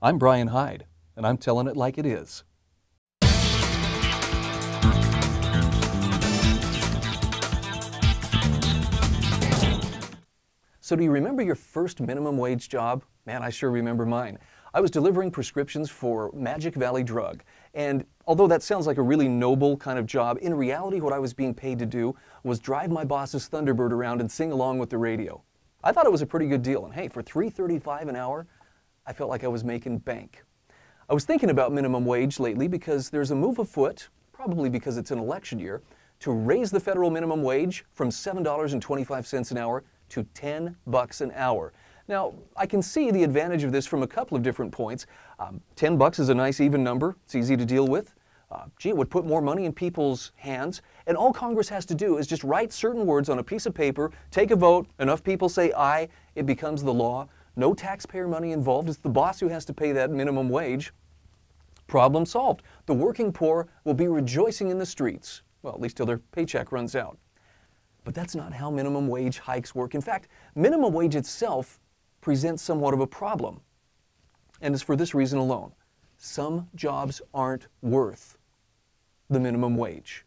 I'm Bryan Hyde, and I'm telling it like it is. So do you remember your first minimum wage job? Man, I sure remember mine. I was delivering prescriptions for Magic Valley Drug, and although that sounds like a really noble kind of job, in reality what I was being paid to do was drive my boss's Thunderbird around and sing along with the radio. I thought it was a pretty good deal, and hey, for $3.35 an hour, I felt like I was making bank. I was thinking about minimum wage lately because there's a move afoot, probably because it's an election year, to raise the federal minimum wage from $7.25 an hour to $10 an hour. Now, I can see the advantage of this from a couple of different points. $10 is a nice even number. It's easy to deal with. Gee, it would put more money in people's hands. And all Congress has to do is just write certain words on a piece of paper, take a vote, enough people say aye, it becomes the law. No taxpayer money involved. It's the boss who has to pay that minimum wage. Problem solved. The working poor will be rejoicing in the streets. Well, at least till their paycheck runs out. But that's not how minimum wage hikes work. In fact, minimum wage itself presents somewhat of a problem. And it's for this reason alone. Some jobs aren't worth the minimum wage.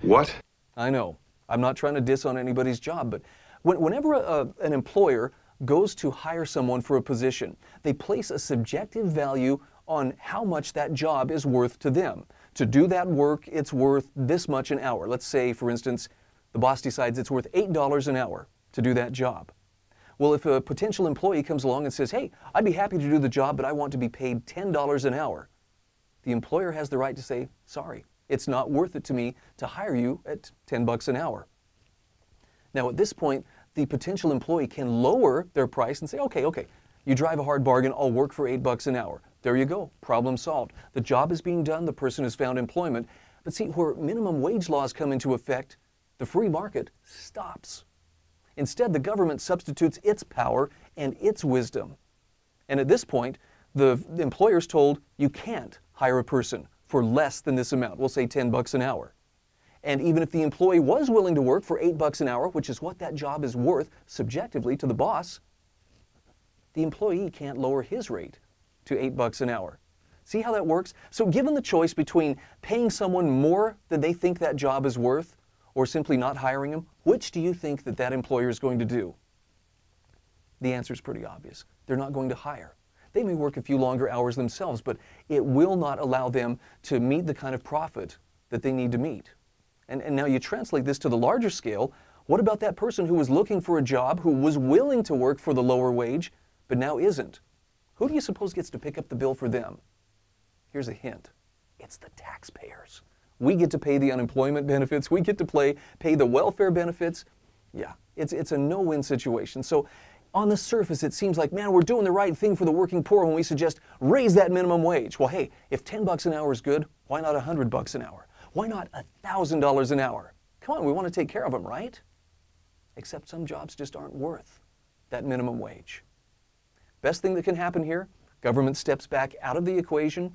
What? I know. I'm not trying to diss on anybody's job, but whenever an employer goes to hire someone for a position, they place a subjective value on how much that job is worth to them. To do that work, it's worth this much an hour. Let's say, for instance, the boss decides it's worth $8 an hour to do that job. Well, if a potential employee comes along and says, hey, I'd be happy to do the job, but I want to be paid $10 an hour, the employer has the right to say, sorry, it's not worth it to me to hire you at $10 an hour. Now, at this point, the potential employee can lower their price and say, okay, you drive a hard bargain, I'll work for $8 an hour. There you go, problem solved. The job is being done, the person has found employment. But see, where minimum wage laws come into effect, the free market stops. Instead, the government substitutes its power and its wisdom. And at this point, the employer's told you can't hire a person for less than this amount. We'll say $10 an hour. And even if the employee was willing to work for $8 an hour, which is what that job is worth subjectively to the boss, the employee can't lower his rate to $8 an hour. See how that works? So given the choice between paying someone more than they think that job is worth or simply not hiring them, which do you think that employer is going to do? The answer is pretty obvious. They're not going to hire. They may work a few longer hours themselves, but it will not allow them to meet the kind of profit that they need to meet. And now you translate this to the larger scale. What about that person who was looking for a job, who was willing to work for the lower wage, but now isn't? Who do you suppose gets to pick up the bill for them? Here's a hint. It's the taxpayers. We get to pay the unemployment benefits. We get to pay the welfare benefits. Yeah, it's a no-win situation. So on the surface, it seems like, man, we're doing the right thing for the working poor when we suggest raise that minimum wage. Well, hey, if $10 an hour is good, why not $100 an hour? Why not $1,000 an hour? Come on, we want to take care of them, right? Except some jobs just aren't worth that minimum wage. Best thing that can happen here, government steps back out of the equation.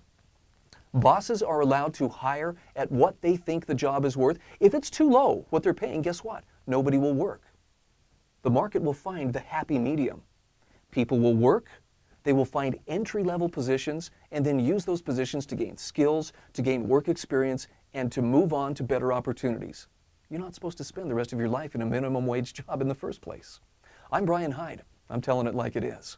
Bosses are allowed to hire at what they think the job is worth. If it's too low, what they're paying, guess what? Nobody will work. The market will find the happy medium. People will work, they will find entry-level positions, and then use those positions to gain skills, to gain work experience, and to move on to better opportunities. You're not supposed to spend the rest of your life in a minimum wage job in the first place. I'm Bryan Hyde. I'm telling it like it is.